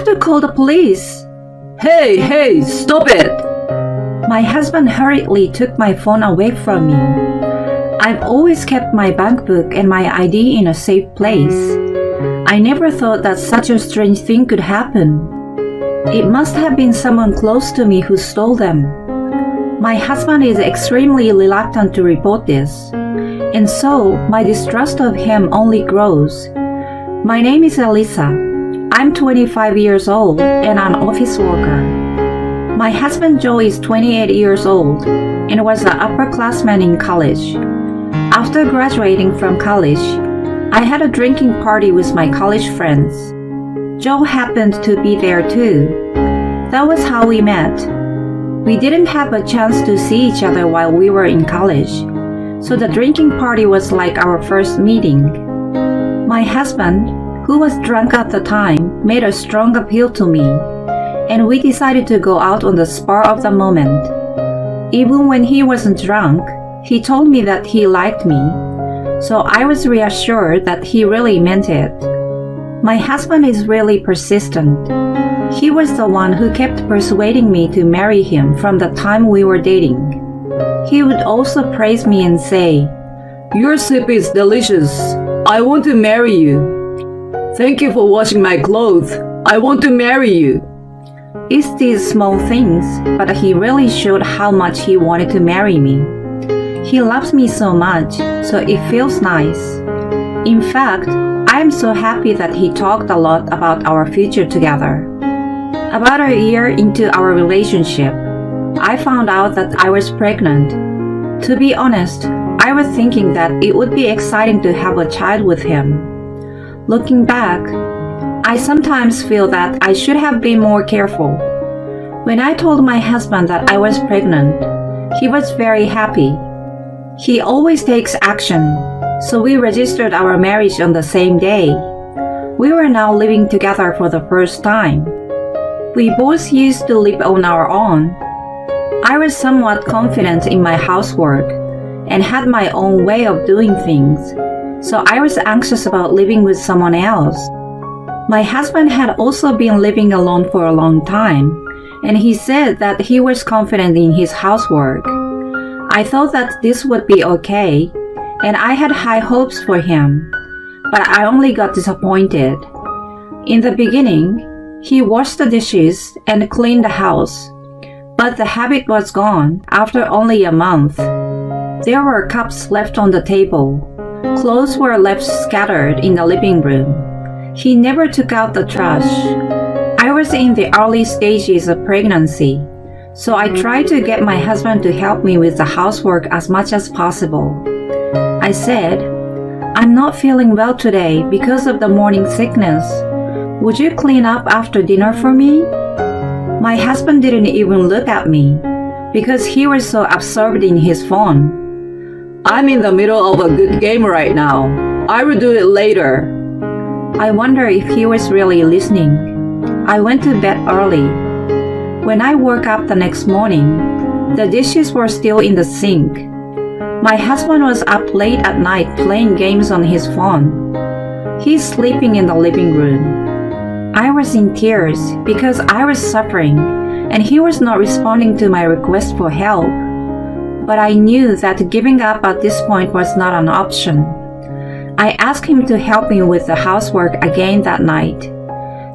to call the police." Hey, stop it! My husband hurriedly took my phone away from me. I've always kept my bankbook and my ID in a safe place. I never thought that such a strange thing could happen. It must have been someone close to me who stole them. My husband is extremely reluctant to report this, and so my distrust of him only grows. My name is Elisa. I'm 25 years old and an office worker. My husband Joe is 28 years old and was an upperclassman in college. After graduating from college, I had a drinking party with my college friends. Joe happened to be there too. That was how we met. We didn't have a chance to see each other while we were in college, so the drinking party was like our first meeting. My husband, who was drunk at the time, made a strong appeal to me, and we decided to go out on the spur of the moment. Even when he wasn't drunk, he told me that he liked me, so I was reassured that he really meant it. My husband is really persistent. He was the one who kept persuading me to marry him from the time we were dating. He would also praise me and say, "Your soup is delicious. I want to marry you. Thank you for washing my clothes. I want to marry you." It's these small things, but he really showed how much he wanted to marry me. He loves me so much, so it feels nice. In fact, I am so happy that he talked a lot about our future together. About a year into our relationship, I found out that I was pregnant. To be honest, I was thinking that it would be exciting to have a child with him. Looking back, I sometimes feel that I should have been more careful. When I told my husband that I was pregnant, he was very happy. He always takes action, so we registered our marriage on the same day. We were now living together for the first time. We both used to live on our own. I was somewhat confident in my housework and had my own way of doing things, so I was anxious about living with someone else. My husband had also been living alone for a long time, and he said that he was confident in his housework. I thought that this would be okay, and I had high hopes for him, but I only got disappointed. In the beginning, he washed the dishes and cleaned the house, but the habit was gone after only a month. There were cups left on the table. Clothes were left scattered in the living room. He never took out the trash. I was in the early stages of pregnancy, so I tried to get my husband to help me with the housework as much as possible. I said, "I'm not feeling well today because of the morning sickness. Would you clean up after dinner for me?" My husband didn't even look at me because he was so absorbed in his phone. "I'm in the middle of a good game right now. I will do it later." I wonder if he was really listening. I went to bed early. When I woke up the next morning, the dishes were still in the sink. My husband was up late at night playing games on his phone. He's sleeping in the living room. I was in tears because I was suffering and he was not responding to my request for help. But I knew that giving up at this point was not an option. I asked him to help me with the housework again that night.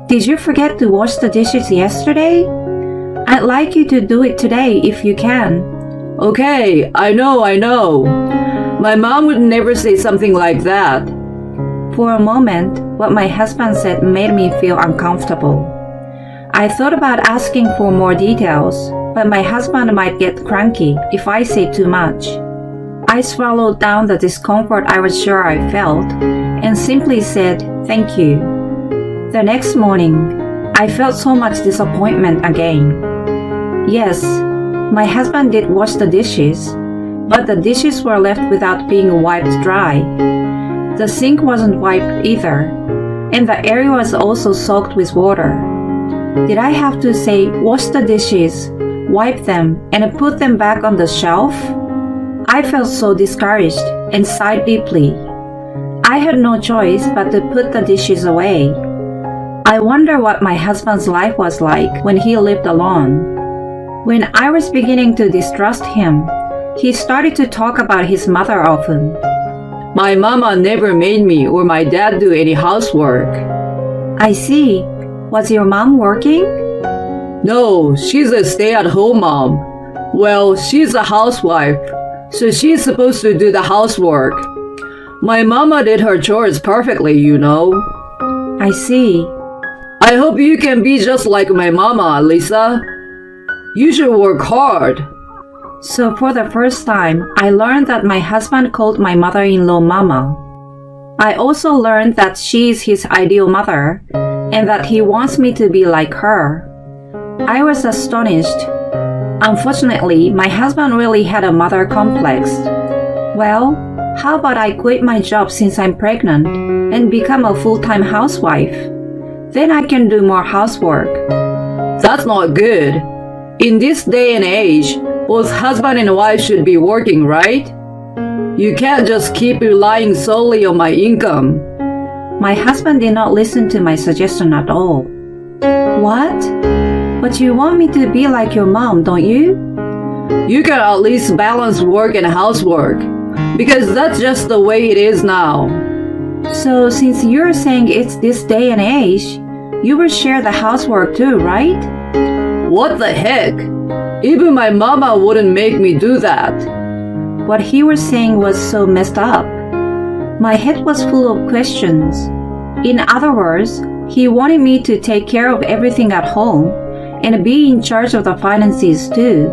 "Did you forget to wash the dishes yesterday? I'd like you to do it today if you can." "Okay, I know. My mom would never say something like that." For a moment, what my husband said made me feel uncomfortable. I thought about asking for more details, but my husband might get cranky if I say too much. I swallowed down the discomfort I was sure I felt and simply said, "Thank you." The next morning, I felt so much disappointment again. Yes, my husband did wash the dishes, but the dishes were left without being wiped dry. The sink wasn't wiped either, and the area was also soaked with water. Did I have to say, "Wash the dishes, wipe them, and put them back on the shelf"? I felt so discouraged and sighed deeply. I had no choice but to put the dishes away. I wonder what my husband's life was like when he lived alone. When I was beginning to distrust him, he started to talk about his mother often. My mama never made me or my dad do any housework. I see. Was your mom working? No, she's a stay-at-home mom. Well, she's a housewife, so she's supposed to do the housework. My mama did her chores perfectly, you know. I see. I hope you can be just like my mama, Lisa. You should work hard. So for the first time, I learned that my husband called my mother-in-law Mama. I also learned that she is his ideal mother and that he wants me to be like her. I was astonished. Unfortunately, my husband really had a mother complex. Well, how about I quit my job since I'm pregnant and become a full-time housewife? Then I can do more housework. That's not good. In this day and age, both husband and wife should be working, right? You can't just keep relying solely on my income. My husband did not listen to my suggestion at all. What? But you want me to be like your mom, don't you? You can at least balance work and housework, because that's just the way it is now. So since you're saying it's this day and age, you will share the housework too, right? What the heck? Even my mama wouldn't make me do that. What he was saying was so messed up. My head was full of questions. In other words, he wanted me to take care of everything at home and be in charge of the finances too.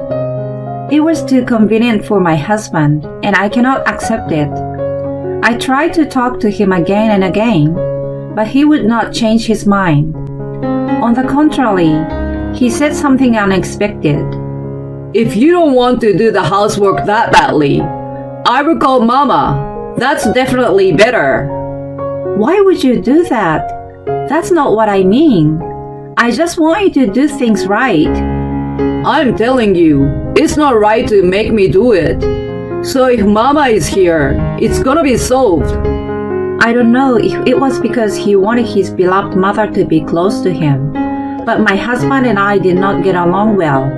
It was too convenient for my husband, and I cannot accept it. I tried to talk to him again and again, but he would not change his mind. On the contrary, he said something unexpected. If you don't want to do the housework that badly, I will call Mama. That's definitely better. Why would you do that? That's not what I mean. I just want you to do things right. I'm telling you, it's not right to make me do it. So if Mama is here, it's gonna be solved. I don't know if it was because he wanted his beloved mother to be close to him, but my husband and I did not get along well.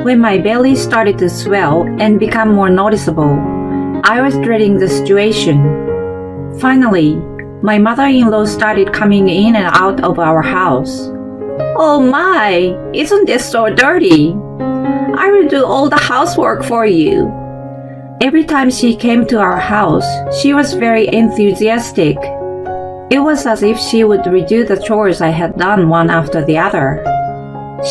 When my belly started to swell and become more noticeable, I was dreading the situation. Finally, my mother-in-law started coming in and out of our house. Oh my, isn't this so dirty? I will do all the housework for you. Every time she came to our house, she was very enthusiastic. It was as if she would redo the chores I had done one after the other.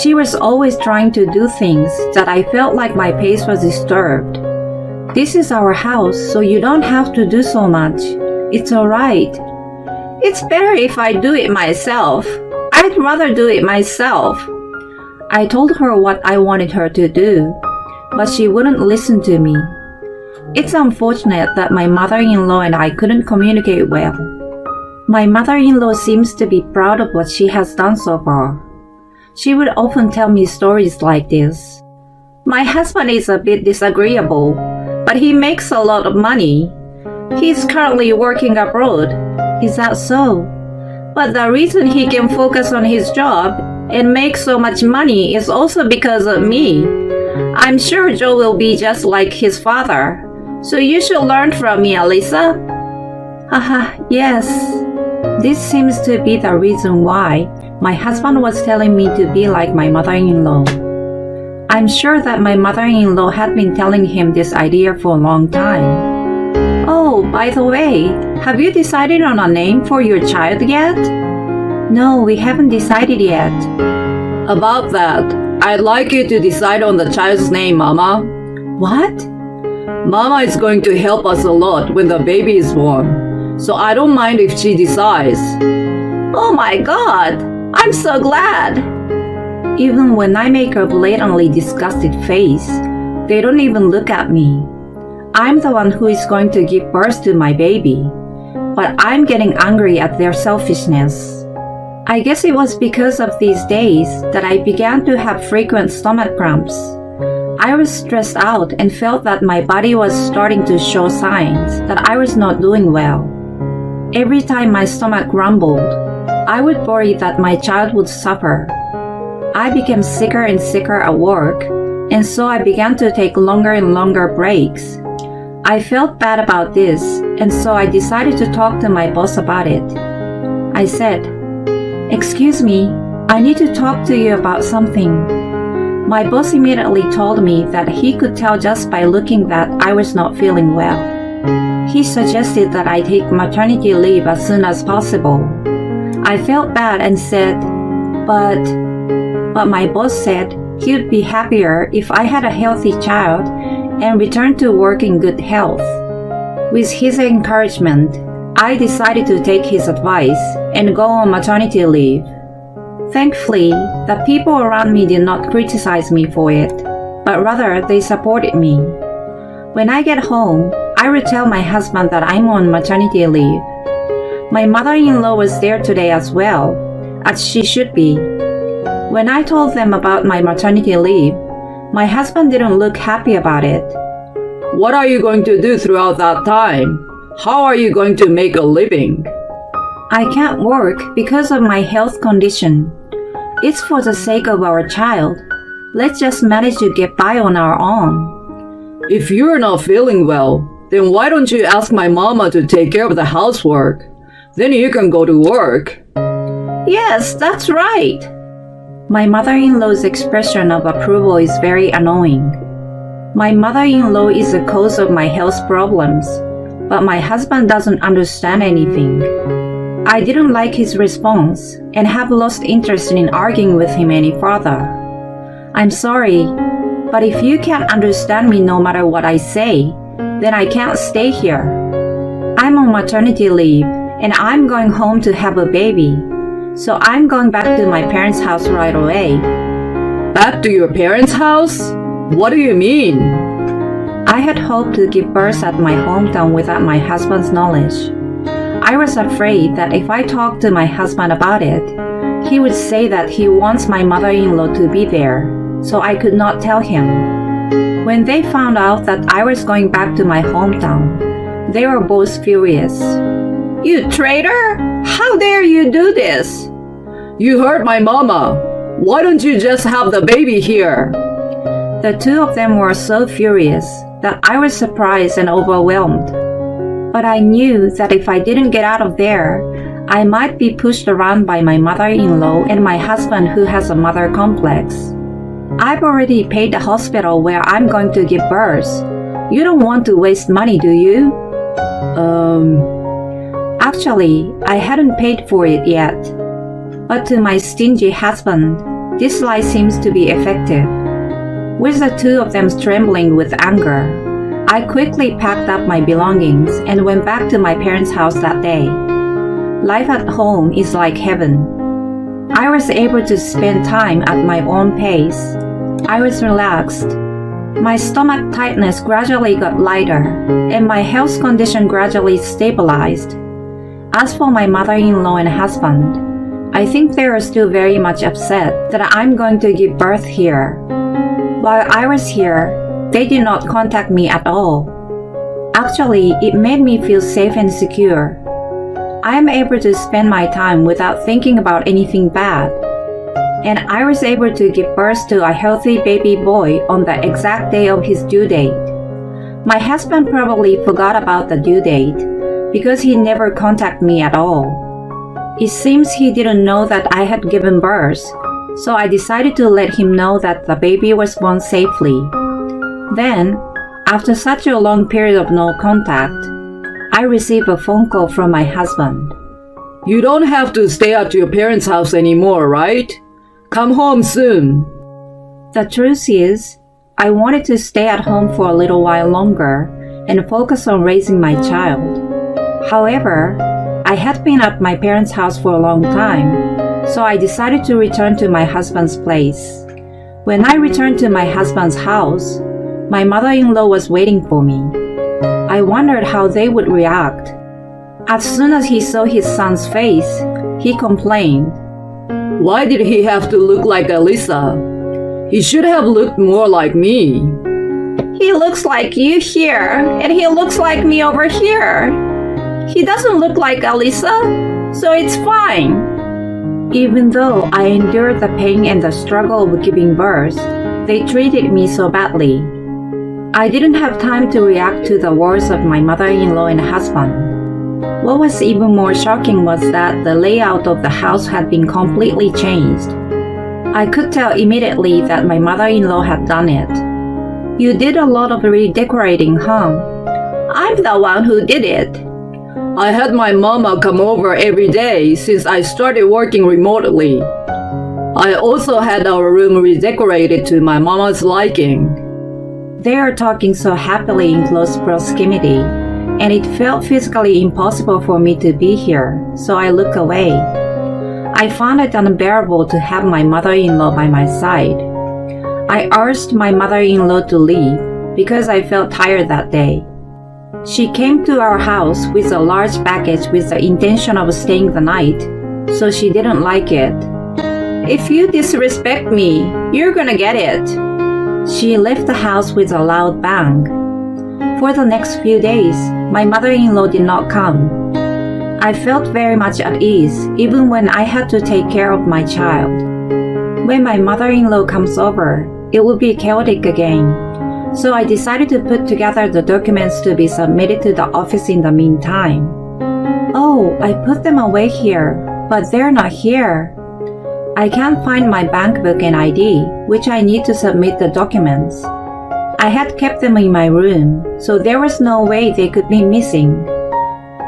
She was always trying to do things that I felt like my pace was disturbed. This is our house, so you don't have to do so much. It's alright. It's better if I do it myself. I'd rather do it myself. I told her what I wanted her to do, but she wouldn't listen to me. It's unfortunate that my mother-in-law and I couldn't communicate well. My mother-in-law seems to be proud of what she has done so far. She would often tell me stories like this. My husband is a bit disagreeable, but he makes a lot of money. He's currently working abroad. Is that so? But the reason he can focus on his job and make so much money is also because of me. I'm sure Joe will be just like his father. So you should learn from me, Alyssa. Haha, yes. This seems to be the reason why my husband was telling me to be like my mother-in-law. I'm sure that my mother-in-law had been telling him this idea for a long time. Oh, by the way, have you decided on a name for your child yet? No, we haven't decided yet. About that, I'd like you to decide on the child's name, Mama. What? Mama is going to help us a lot when the baby is born, so I don't mind if she decides. Oh my God! I'm so glad! Even when I make a blatantly disgusted face, they don't even look at me. I'm the one who is going to give birth to my baby, but I'm getting angry at their selfishness. I guess it was because of these days that I began to have frequent stomach cramps. I was stressed out and felt that my body was starting to show signs that I was not doing well. Every time my stomach grumbled, I would worry that my child would suffer. I became sicker and sicker at work, and so I began to take longer and longer breaks. I felt bad about this, and so I decided to talk to my boss about it. I said, "Excuse me, I need to talk to you about something." My boss immediately told me that he could tell just by looking that I was not feeling well. He suggested that I take maternity leave as soon as possible. I felt bad and said, but my boss said he would be happier if I had a healthy child and returned to work in good health. With his encouragement, I decided to take his advice and go on maternity leave. Thankfully, the people around me did not criticize me for it, but rather they supported me. When I get home, I would tell my husband that I'm on maternity leave. My mother-in-law was there today as well, as she should be. When I told them about my maternity leave, my husband didn't look happy about it. What are you going to do throughout that time? How are you going to make a living? I can't work because of my health condition. It's for the sake of our child. Let's just manage to get by on our own. If you're not feeling well, then why don't you ask my mama to take care of the housework? Then you can go to work. Yes, that's right. My mother-in-law's expression of approval is very annoying. My mother-in-law is the cause of my health problems, but my husband doesn't understand anything. I didn't like his response and have lost interest in arguing with him any further. I'm sorry, but if you can't understand me no matter what I say, then I can't stay here. I'm on maternity leave and I'm going home to have a baby. So I'm going back to my parents' house right away. Back to your parents' house? What do you mean? I had hoped to give birth at my hometown without my husband's knowledge. I was afraid that if I talked to my husband about it, he would say that he wants my mother-in-law to be there, so I could not tell him. When they found out that I was going back to my hometown, they were both furious. "You traitor! How dare you do this?" You hurt my mama. Why don't you just have the baby here? The two of them were so furious that I was surprised and overwhelmed. But I knew that if I didn't get out of there, I might be pushed around by my mother-in-law and my husband who has a mother complex. I've already paid the hospital where I'm going to give birth. You don't want to waste money, do you? Actually, I hadn't paid for it yet. But to my stingy husband, this lie seems to be effective. With the two of them trembling with anger, I quickly packed up my belongings and went back to my parents' house that day. Life at home is like heaven. I was able to spend time at my own pace. I was relaxed. My stomach tightness gradually got lighter, and my health condition gradually stabilized. As for my mother-in-law and husband, I think they are still very much upset that I'm going to give birth here. While I was here, they did not contact me at all. Actually, it made me feel safe and secure. I am able to spend my time without thinking about anything bad. And I was able to give birth to a healthy baby boy on the exact day of his due date. My husband probably forgot about the due date because he never contacted me at all. It seems he didn't know that I had given birth, so I decided to let him know that the baby was born safely. Then, after such a long period of no contact, I received a phone call from my husband. You don't have to stay at your parents' house anymore, right? Come home soon. The truth is, I wanted to stay at home for a little while longer and focus on raising my child. However, I had been at my parents' house for a long time, so I decided to return to my husband's place. When I returned to my husband's house, my mother-in-law was waiting for me. I wondered how they would react. As soon as he saw his son's face, he complained. Why did he have to look like Elisa? He should have looked more like me. He looks like you here, and he looks like me over here. He doesn't look like Elisa, so it's fine. Even though I endured the pain and the struggle of giving birth, they treated me so badly. I didn't have time to react to the words of my mother-in-law and husband. What was even more shocking was that the layout of the house had been completely changed. I could tell immediately that my mother-in-law had done it. "You did a lot of redecorating, huh?" "I'm the one who did it." I had my mama come over every day since I started working remotely. I also had our room redecorated to my mama's liking. They are talking so happily in close proximity, and it felt physically impossible for me to be here, so I looked away. I found it unbearable to have my mother-in-law by my side. I urged my mother-in-law to leave because I felt tired that day. She came to our house with a large package with the intention of staying the night, so she didn't like it. "If you disrespect me, you're gonna get it." She left the house with a loud bang. For the next few days, my mother-in-law did not come. I felt very much at ease, even when I had to take care of my child. When my mother-in-law comes over, it would be chaotic again. So I decided to put together the documents to be submitted to the office in the meantime. "Oh, I put them away here, but they're not here. I can't find my bank book and ID, which I need to submit the documents." I had kept them in my room, so there was no way they could be missing.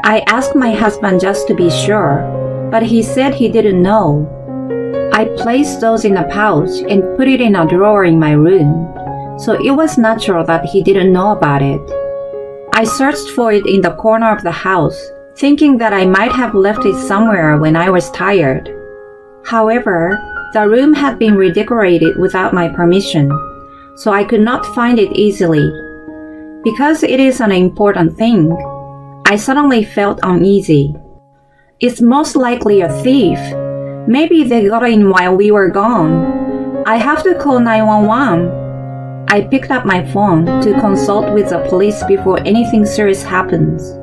I asked my husband just to be sure, but he said he didn't know. I placed those in a pouch and put it in a drawer in my room, so it was natural that he didn't know about it. I searched for it in the corner of the house, thinking that I might have left it somewhere when I was tired. However, the room had been redecorated without my permission, so I could not find it easily. Because it is an important thing, I suddenly felt uneasy. It's most likely a thief. Maybe they got in while we were gone. I have to call 911. I picked up my phone to consult with the police before anything serious happens.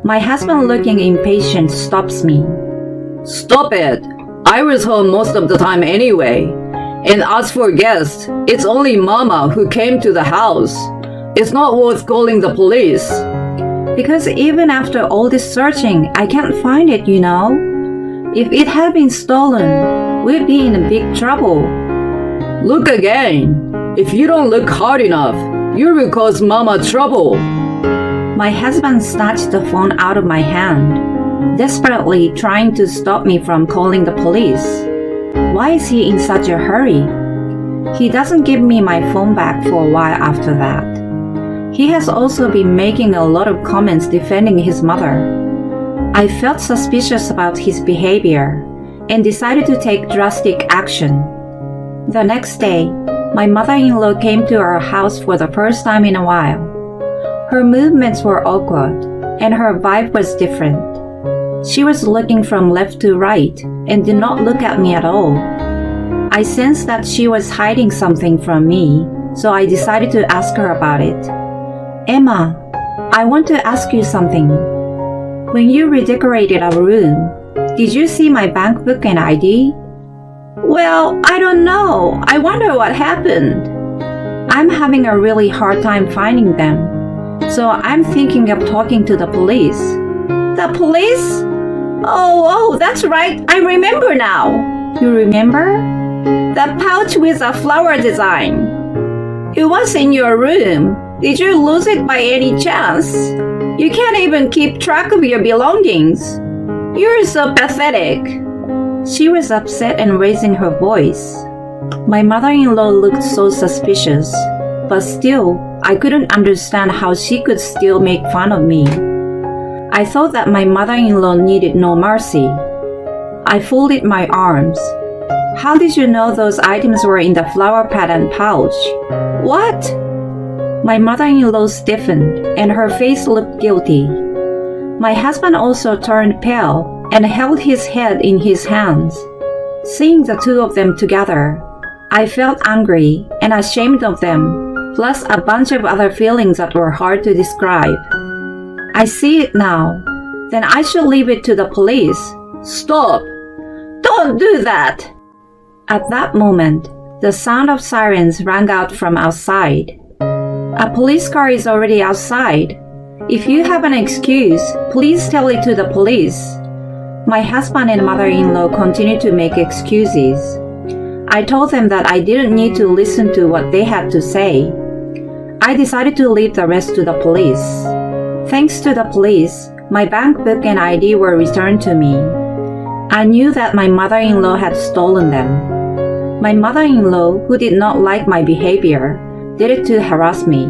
My husband, looking impatient, stops me. "Stop it! I was home most of the time anyway. And as for guests, it's only Mama who came to the house. It's not worth calling the police." "Because even after all this searching, I can't find it, you know. If it had been stolen, we'd be in big trouble." "Look again. If you don't look hard enough, you will cause Mama trouble." My husband snatched the phone out of my hand, desperately trying to stop me from calling the police. Why is he in such a hurry? He doesn't give me my phone back for a while after that. He has also been making a lot of comments defending his mother. I felt suspicious about his behavior and decided to take drastic action. The next day, my mother-in-law came to our house for the first time in a while. Her movements were awkward, and her vibe was different. She was looking from left to right and did not look at me at all. I sensed that she was hiding something from me, so I decided to ask her about it. "Emma, I want to ask you something. When you redecorated our room, did you see my bank book and ID?" "Well, I don't know. I wonder what happened." "I'm having a really hard time finding them, so I'm thinking of talking to the police." "The police? Oh, that's right. I remember now." "You remember?" "The pouch with a flower design. It was in your room. Did you lose it by any chance? You can't even keep track of your belongings. You're so pathetic." She was upset and raising her voice. My mother-in-law looked so suspicious, but still, I couldn't understand how she could still make fun of me. I thought that my mother-in-law needed no mercy. I folded my arms. "How did you know those items were in the flower pattern pouch?" "What?" My mother-in-law stiffened, and her face looked guilty. My husband also turned pale and held his head in his hands. Seeing the two of them together, I felt angry and ashamed of them, plus a bunch of other feelings that were hard to describe. "I see it now. Then I should leave it to the police." "Stop! Don't Don't do that! At that moment, the sound of sirens rang out from outside. A police car is already outside. If you have an excuse, please tell it to the police. My husband and mother-in-law continued to make excuses. I told them that I didn't need to listen to what they had to say. I decided to leave the rest to the police. Thanks to the police, my bank book and ID were returned to me. I knew that my mother-in-law had stolen them. My mother-in-law, who did not like my behavior, did it to harass me.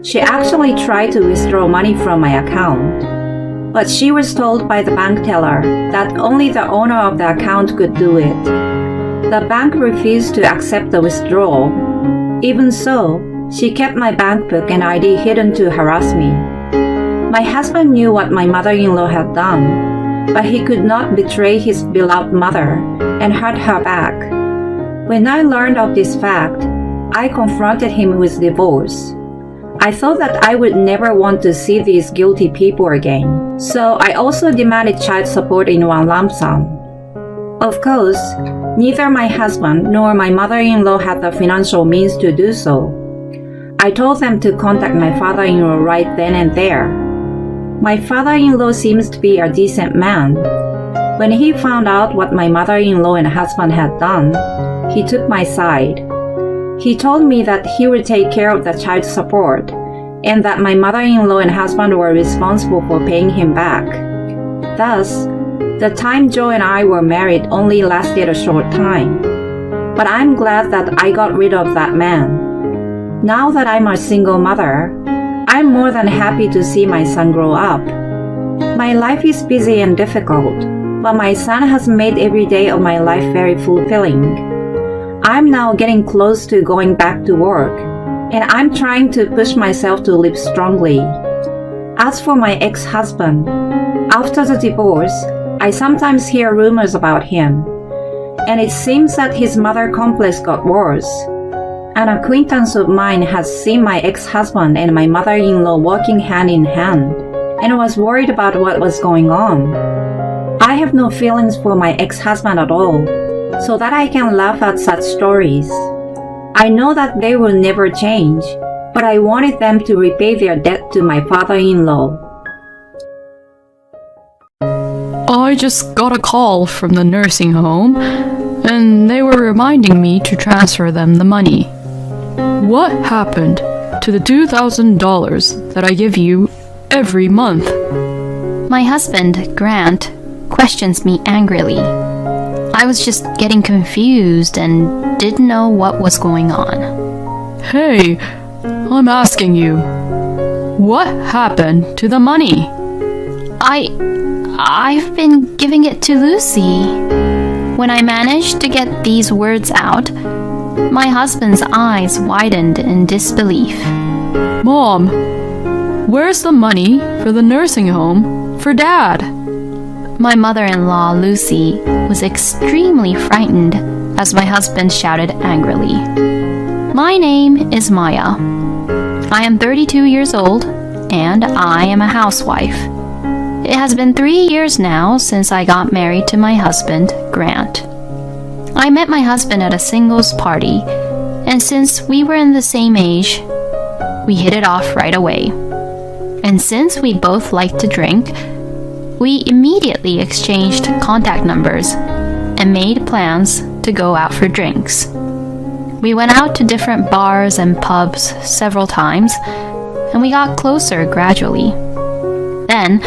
She actually tried to withdraw money from my account. But she was told by the bank teller that only the owner of the account could do it. The bank refused to accept the withdrawal. Even so, she kept my bank book and ID hidden to harass me. My husband knew what my mother-in-law had done, but he could not betray his beloved mother and hurt her back. When I learned of this fact, I confronted him with divorce. I thought that I would never want to see these guilty people again, so I also demanded child support in one lump sum. Of course, neither my husband nor my mother-in-law had the financial means to do so. I told them to contact my father-in-law right then and there. My father-in-law seems to be a decent man. When he found out what my mother-in-law and husband had done, he took my side. He told me that he would take care of the child support and that my mother-in-law and husband were responsible for paying him back. Thus, the time Joe and I were married only lasted a short time. But I'm glad that I got rid of that man. Now that I'm a single mother, I'm more than happy to see my son grow up. My life is busy and difficult, but my son has made every day of my life very fulfilling. I'm now getting close to going back to work, and I'm trying to push myself to live strongly. As for my ex-husband, after the divorce, I sometimes hear rumors about him, and it seems that his mother complex got worse. An acquaintance of mine has seen my ex-husband and my mother-in-law walking hand in hand, and was worried about what was going on. I have no feelings for my ex-husband at all, so that I can laugh at such stories. I know that they will never change, but I wanted them to repay their debt to my father-in-law. I just got a call from the nursing home, and they were reminding me to transfer them the money. What happened to the $2,000 that I give you every month? My husband, Grant, questions me angrily. I was just getting confused and didn't know what was going on. Hey, I'm asking you, what happened to the money? I've been giving it to Lucy. When I managed to get these words out, my husband's eyes widened in disbelief. Mom, where's the money for the nursing home for Dad? My mother-in-law, Lucy, was extremely frightened as my husband shouted angrily. My name is Maya. I am 32 years old, and I am a housewife. It has been 3 years now since I got married to my husband, Grant. I met my husband at a singles party, and since we were in the same age, we hit it off right away. And since we both like to drink, we immediately exchanged contact numbers and made plans to go out for drinks. We went out to different bars and pubs several times, and we got closer gradually. Then,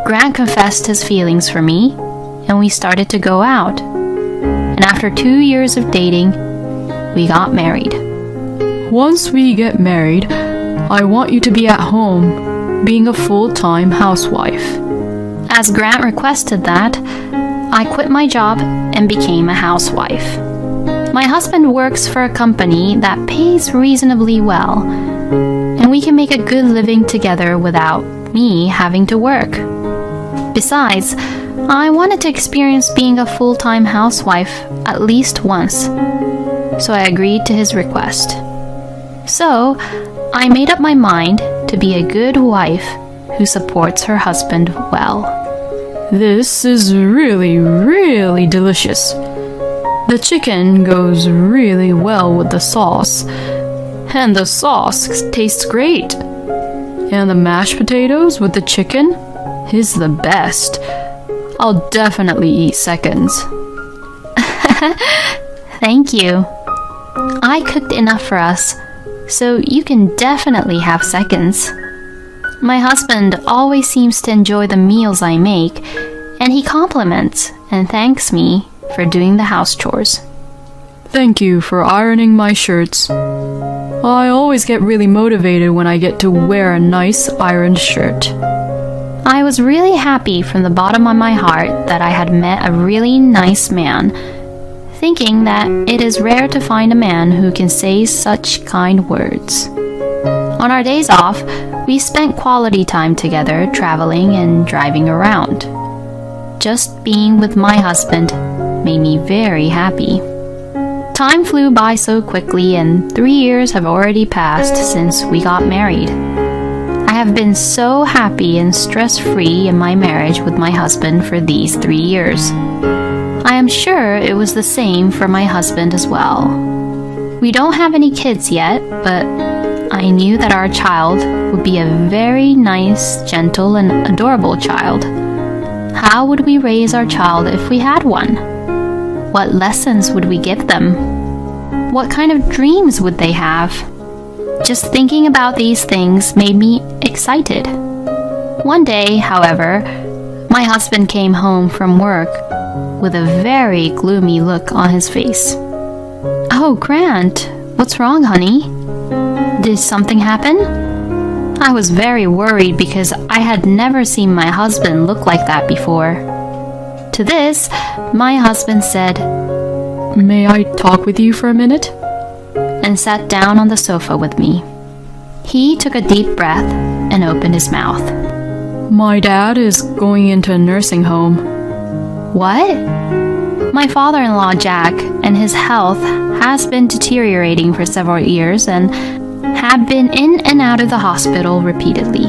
Grant confessed his feelings for me, and we started to go out. And after 2 years of dating, we got married. Once we get married, I want you to be at home, being a full-time housewife. As Grant requested that, I quit my job and became a housewife. My husband works for a company that pays reasonably well, and we can make a good living together without me having to work. Besides, I wanted to experience being a full-time housewife at least once, so I agreed to his request. So, I made up my mind to be a good wife who supports her husband well. This is really, really delicious. The chicken goes really well with the sauce, and the sauce tastes great. And the mashed potatoes with the chicken is the best. I'll definitely eat seconds. Thank you. I cooked enough for us, so you can definitely have seconds. My husband always seems to enjoy the meals I make, and he compliments and thanks me for doing the house chores. Thank you for ironing my shirts. I always get really motivated when I get to wear a nice ironed shirt. I was really happy from the bottom of my heart that I had met a really nice man, thinking that it is rare to find a man who can say such kind words. On our days off, we spent quality time together traveling and driving around. Just being with my husband made me very happy. Time flew by so quickly, and 3 years have already passed since we got married. I have been so happy and stress-free in my marriage with my husband for these 3 years. I am sure it was the same for my husband as well. We don't have any kids yet, but I knew that our child would be a very nice, gentle, and adorable child. How would we raise our child if we had one? What lessons would we give them? What kind of dreams would they have? Just thinking about these things made me excited. One day, however, my husband came home from work with a very gloomy look on his face. "Oh, Grant, what's wrong, honey? Did something happen?" I was very worried because I had never seen my husband look like that before. To this, my husband said, May I talk with you for a minute? and sat down on the sofa with me. He took a deep breath and opened his mouth. My dad is going into a nursing home. What? My father-in-law Jack and his health has been deteriorating for several years and had been in and out of the hospital repeatedly.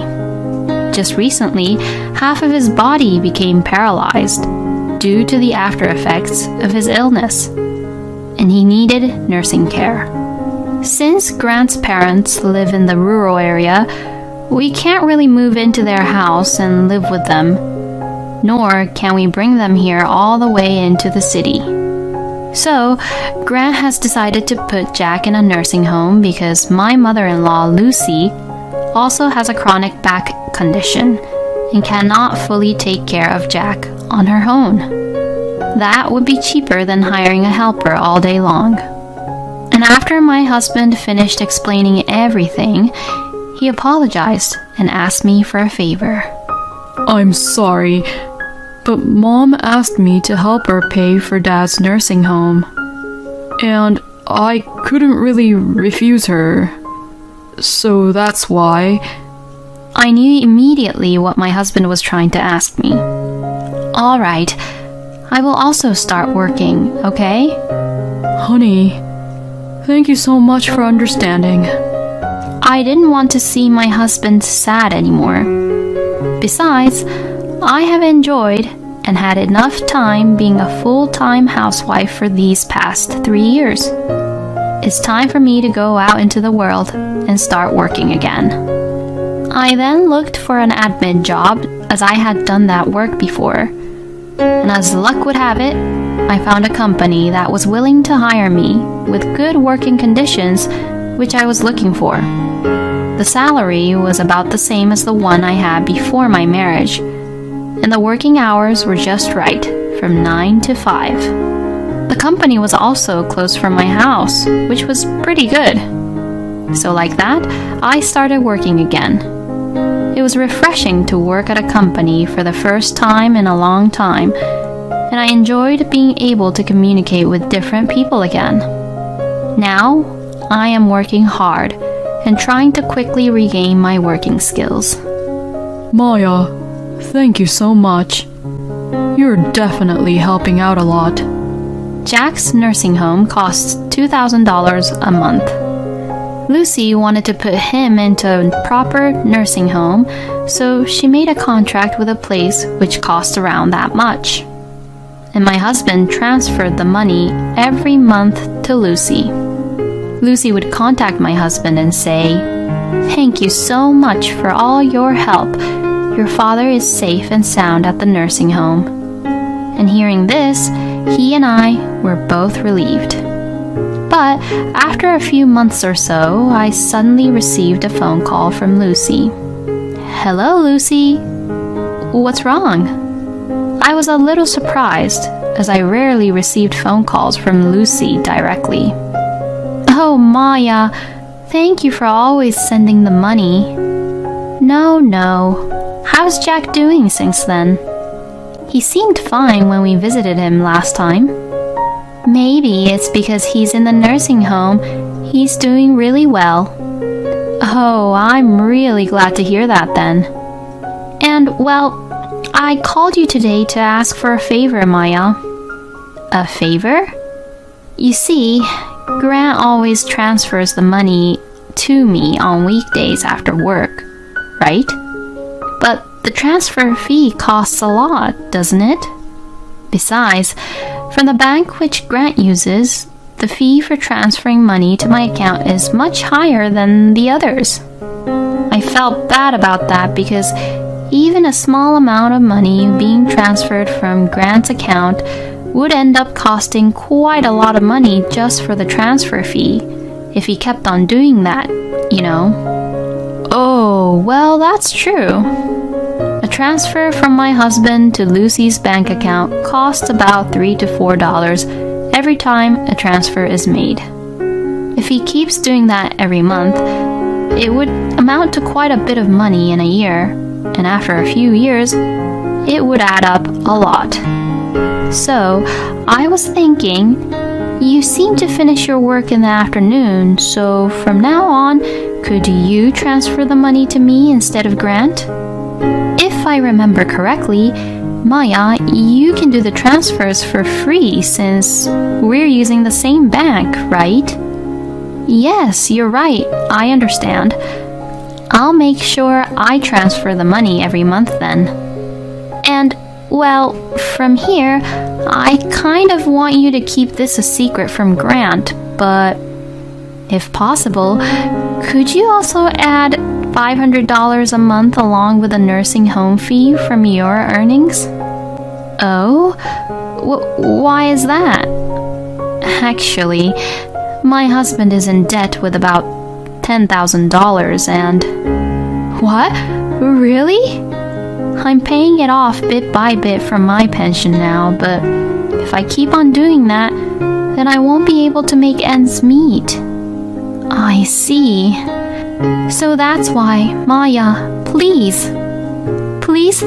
Just recently, half of his body became paralyzed due to the after effects of his illness, and he needed nursing care. Since Grant's parents live in the rural area, we can't really move into their house and live with them, nor can we bring them here all the way into the city. So, Grant has decided to put Jack in a nursing home because my mother-in-law, Lucy, also has a chronic back condition and cannot fully take care of Jack on her own. That would be cheaper than hiring a helper all day long. And after my husband finished explaining everything, he apologized and asked me for a favor. I'm sorry, but Mom asked me to help her pay for Dad's nursing home. And I couldn't really refuse her. So that's why. I knew immediately what my husband was trying to ask me. All right, I will also start working, okay? Honey, thank you so much for understanding. I didn't want to see my husband sad anymore. Besides, I have enjoyed and had enough time being a full-time housewife for these past 3 years. It's time for me to go out into the world and start working again. I then looked for an admin job as I had done that work before. And as luck would have it, I found a company that was willing to hire me with good working conditions, which I was looking for. The salary was about the same as the one I had before my marriage, and the working hours were just right, from 9 to 5. The company was also close from my house, which was pretty good. So like that, I started working again. It was refreshing to work at a company for the first time in a long time, and I enjoyed being able to communicate with different people again. Now, I am working hard and trying to quickly regain my working skills. Maya, thank you so much. You're definitely helping out a lot. Jack's nursing home costs $2,000 a month. Lucy wanted to put him into a proper nursing home, so she made a contract with a place which cost around that much. And my husband transferred the money every month to Lucy. Lucy would contact my husband and say, "Thank you so much for all your help. Your father is safe and sound at the nursing home." And hearing this, he and I were both relieved. But after a few months or so, I suddenly received a phone call from Lucy. "Hello, Lucy. What's wrong?" I was a little surprised, as I rarely received phone calls from Lucy directly. "Oh, Maya, thank you for always sending the money." No. How's Jack doing since then?" "He seemed fine when we visited him last time." "Maybe it's because he's in the nursing home. He's doing really well." "Oh, I'm really glad to hear that then." "And, well, I called you today to ask for a favor, Maya." "A favor?" "You see, Grant always transfers the money to me on weekdays after work, right? But the transfer fee costs a lot, doesn't it? Besides, from the bank which Grant uses, the fee for transferring money to my account is much higher than the others." I felt bad about that because even a small amount of money being transferred from Grant's account would end up costing quite a lot of money just for the transfer fee, if he kept on doing that, you know. "Oh, well, that's true. A transfer from my husband to Lucy's bank account costs about $3 to $4 every time a transfer is made. If he keeps doing that every month, it would amount to quite a bit of money in a year, and after a few years, it would add up a lot. So, I was thinking, you seem to finish your work in the afternoon, so from now on, could you transfer the money to me instead of Grant? If I remember correctly, Maya, you can do the transfers for free since we're using the same bank, right?" "Yes, you're right. I understand. I'll make sure I transfer the money every month then. And, well, from here, I kind of want you to keep this a secret from Grant, but if possible, could you also add $500 a month along with a nursing home fee from your earnings?" "Oh? Why is that?" "Actually, my husband is in debt with about $10,000 and..." "What? Really?" "I'm paying it off bit by bit from my pension now, but if I keep on doing that, then I won't be able to make ends meet." "I see. So that's why, Maya, please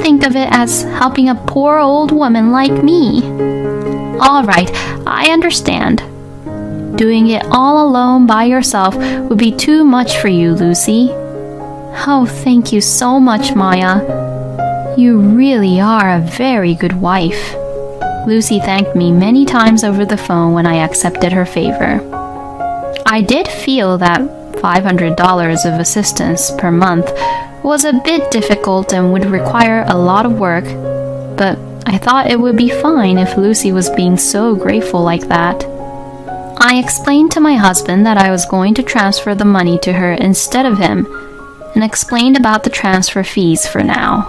think of it as helping a poor old woman like me." "All right, I understand. Doing it all alone by yourself would be too much for you, Lucy." "Oh, thank you so much, Maya. You really are a very good wife." Lucy thanked me many times over the phone when I accepted her favor. I did feel that $500 of assistance per month was a bit difficult and would require a lot of work, but I thought it would be fine if Lucy was being so grateful like that. I explained to my husband that I was going to transfer the money to her instead of him, and explained about the transfer fees for now.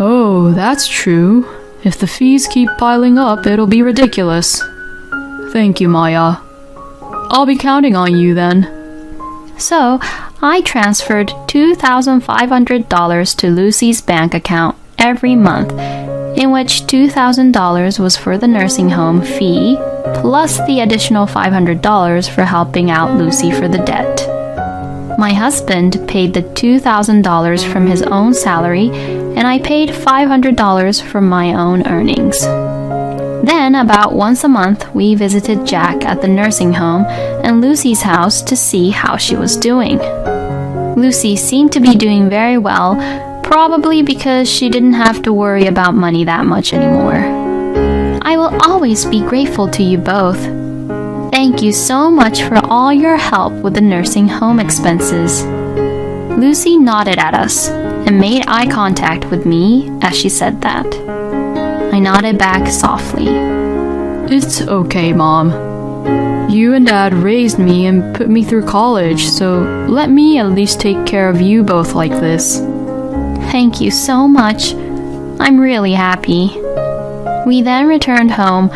Oh, that's true. If the fees keep piling up, it'll be ridiculous. Thank you, Maya. I'll be counting on you then. So, I transferred $2,500 to Lucy's bank account every month, in which $2,000 was for the nursing home fee, plus the additional $500 for helping out Lucy for the debt. My husband paid the $2,000 from his own salary, and I paid $500 from my own earnings. Then, about once a month, we visited Jack at the nursing home and Lucy's house to see how she was doing. Lucy seemed to be doing very well, probably because she didn't have to worry about money that much anymore. I will always be grateful to you both. Thank you so much for all your help with the nursing home expenses. Lucy nodded at us and made eye contact with me as she said that. I nodded back softly. It's okay, Mom. You and Dad raised me and put me through college, so let me at least take care of you both like this. Thank you so much. I'm really happy. We then returned home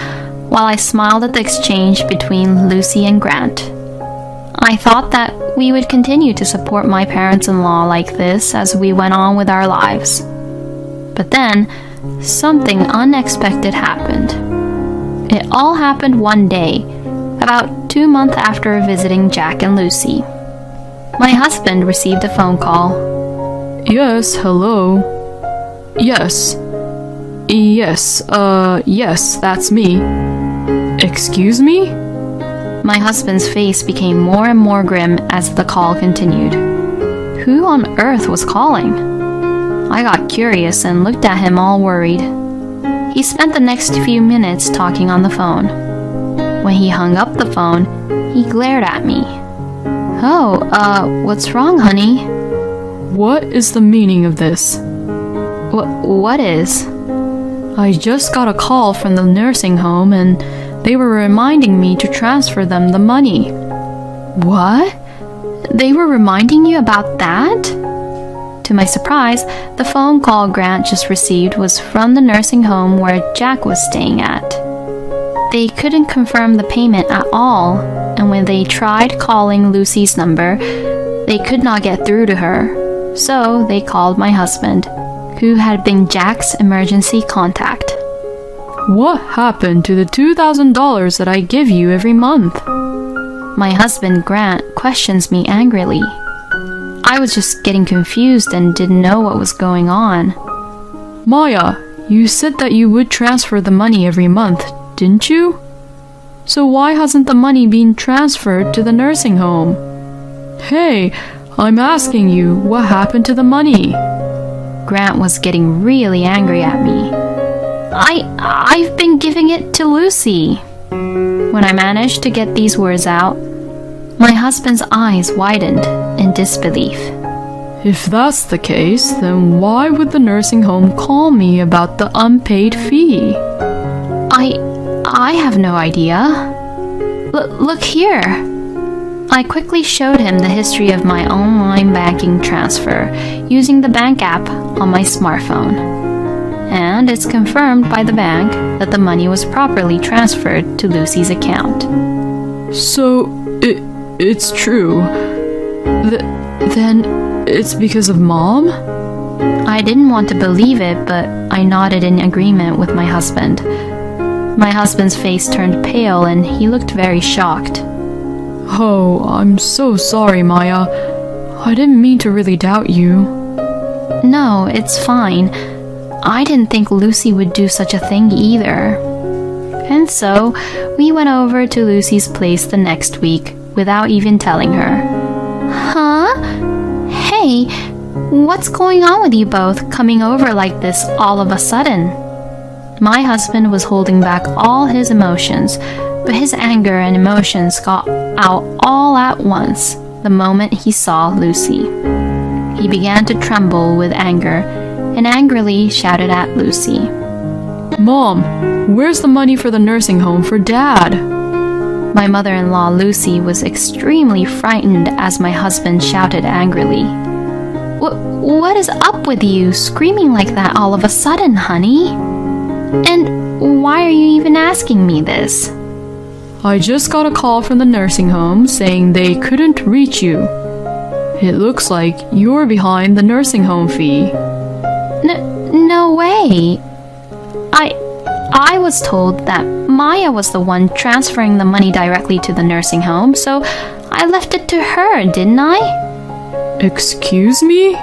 while I smiled at the exchange between Lucy and Grant. I thought that we would continue to support my parents-in-law like this as we went on with our lives. But then, something unexpected happened. It all happened one day, about 2 months after visiting Jack and Lucy. My husband received a phone call. Yes, hello. Yes, that's me. Excuse me? My husband's face became more and more grim as the call continued. Who on earth was calling? I got curious and looked at him all worried. He spent the next few minutes talking on the phone. When he hung up the phone, he glared at me. Oh, what's wrong, honey? What is the meaning of this? What is? I just got a call from the nursing home and they were reminding me to transfer them the money. What? They were reminding you about that? To my surprise, the phone call Grant just received was from the nursing home where Jack was staying at. They couldn't confirm the payment at all, and when they tried calling Lucy's number, they could not get through to her. So they called my husband, who had been Jack's emergency contact. What happened to the $2,000 that I give you every month? My husband, Grant, questions me angrily. I was just getting confused and didn't know what was going on. Maya, you said that you would transfer the money every month, didn't you? So why hasn't the money been transferred to the nursing home? Hey, I'm asking you, what happened to the money? Grant was getting really angry at me. I've been giving it to Lucy. When I managed to get these words out, my husband's eyes widened in disbelief. If that's the case, then why would the nursing home call me about the unpaid fee? I have no idea. Look here. I quickly showed him the history of my online banking transfer using the bank app on my smartphone. And it's confirmed by the bank that the money was properly transferred to Lucy's account. So, it's true. Then it's because of Mom? I didn't want to believe it, but I nodded in agreement with my husband. My husband's face turned pale and he looked very shocked. Oh, I'm so sorry, Maya. I didn't mean to really doubt you. No, it's fine. I didn't think Lucy would do such a thing either. And so, we went over to Lucy's place the next week without even telling her. Huh? Hey, what's going on with you both coming over like this all of a sudden? My husband was holding back all his emotions, but his anger and emotions got out all at once the moment he saw Lucy. He began to tremble with anger and angrily shouted at Lucy. Mom, where's the money for the nursing home for Dad? My mother-in-law Lucy was extremely frightened as my husband shouted angrily. What is up with you screaming like that all of a sudden, honey? And why are you even asking me this? I just got a call from the nursing home saying they couldn't reach you. It looks like you're behind the nursing home fee. No way. I was told that Maya was the one transferring the money directly to the nursing home, so I left it to her, didn't I? Excuse me?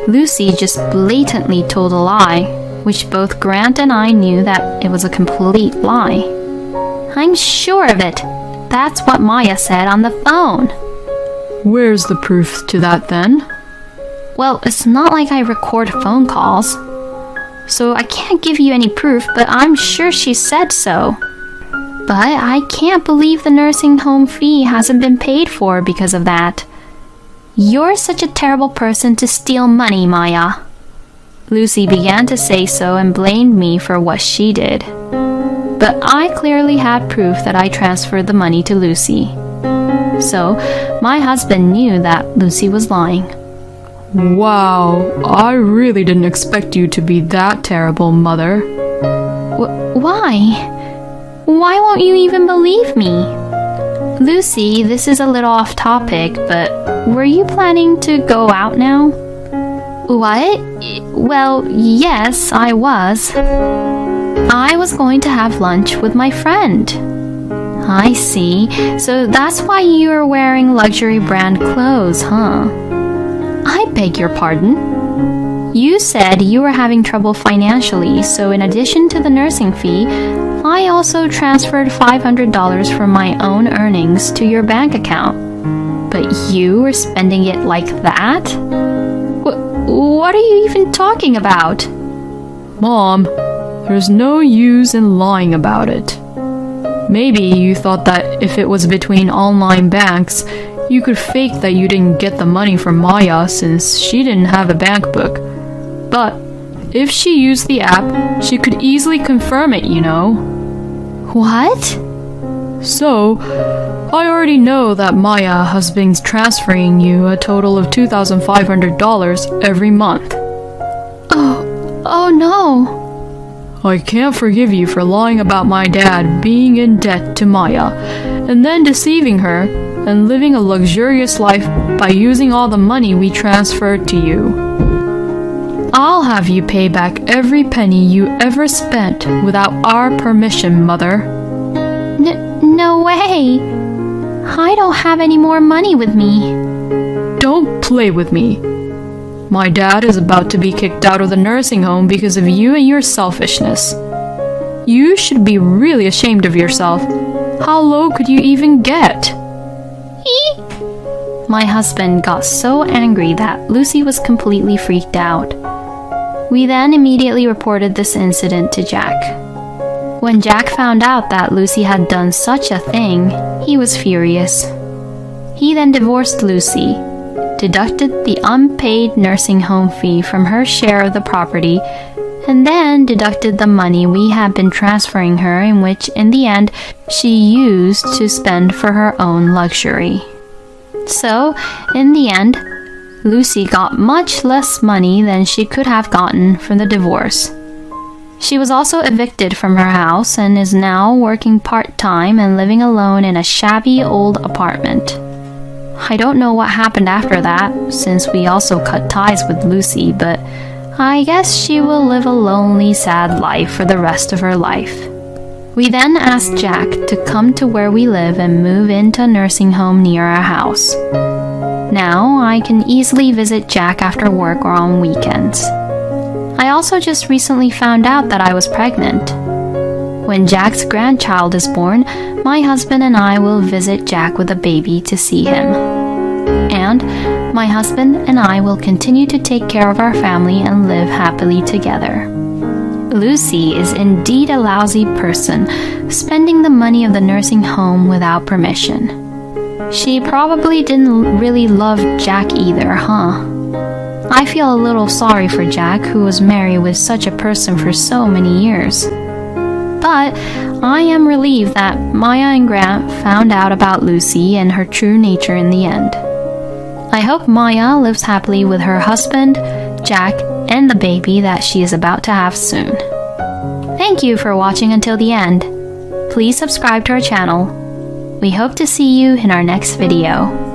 Lucy just blatantly told a lie, which both Grant and I knew that it was a complete lie. I'm sure of it. That's what Maya said on the phone. Where's the proof to that then? Well, it's not like I record phone calls, so I can't give you any proof, but I'm sure she said so. But I can't believe the nursing home fee hasn't been paid for because of that. You're such a terrible person to steal money, Maya. Lucy began to say so and blamed me for what she did. But I clearly had proof that I transferred the money to Lucy. So, my husband knew that Lucy was lying. Wow, I really didn't expect you to be that terrible, Mother. Why? Why won't you even believe me? Lucy, this is a little off topic, but were you planning to go out now? What? Well, yes, I was. I was going to have lunch with my friend. I see. So that's why you're wearing luxury brand clothes, huh? I beg your pardon? You said you were having trouble financially, so in addition to the nursing fee, I also transferred $500 from my own earnings to your bank account. But you were spending it like that? What are you even talking about? Mom, there's no use in lying about it. Maybe you thought that if it was between online banks, you could fake that you didn't get the money from Maya since she didn't have a bank book. But if she used the app, she could easily confirm it, you know. What? So, I already know that Maya has been transferring you a total of $2,500 every month. Oh no. I can't forgive you for lying about my dad being in debt to Maya, and then deceiving her and living a luxurious life by using all the money we transferred to you. I'll have you pay back every penny you ever spent without our permission, Mother. No way. I don't have any more money with me. Don't play with me. My dad is about to be kicked out of the nursing home because of you and your selfishness. You should be really ashamed of yourself. How low could you even get? My husband got so angry that Lucy was completely freaked out. We then immediately reported this incident to Jack. When Jack found out that Lucy had done such a thing, he was furious. He then divorced Lucy, deducted the unpaid nursing home fee from her share of the property, and then deducted the money we had been transferring her, in which in the end she used to spend for her own luxury. So, in the end, Lucy got much less money than she could have gotten from the divorce. She was also evicted from her house and is now working part-time and living alone in a shabby old apartment. I don't know what happened after that, since we also cut ties with Lucy, but I guess she will live a lonely, sad life for the rest of her life. We then asked Jack to come to where we live and move into a nursing home near our house. Now I can easily visit Jack after work or on weekends. I also just recently found out that I was pregnant. When Jack's grandchild is born, my husband and I will visit Jack with a baby to see him. And my husband and I will continue to take care of our family and live happily together. Lucy is indeed a lousy person, spending the money of the nursing home without permission. She probably didn't really love Jack either, huh? I feel a little sorry for Jack, who was married with such a person for so many years. But I am relieved that Maya and Grant found out about Lucy and her true nature in the end. I hope Maya lives happily with her husband, Jack, and the baby that she is about to have soon. Thank you for watching until the end. Please subscribe to our channel. We hope to see you in our next video.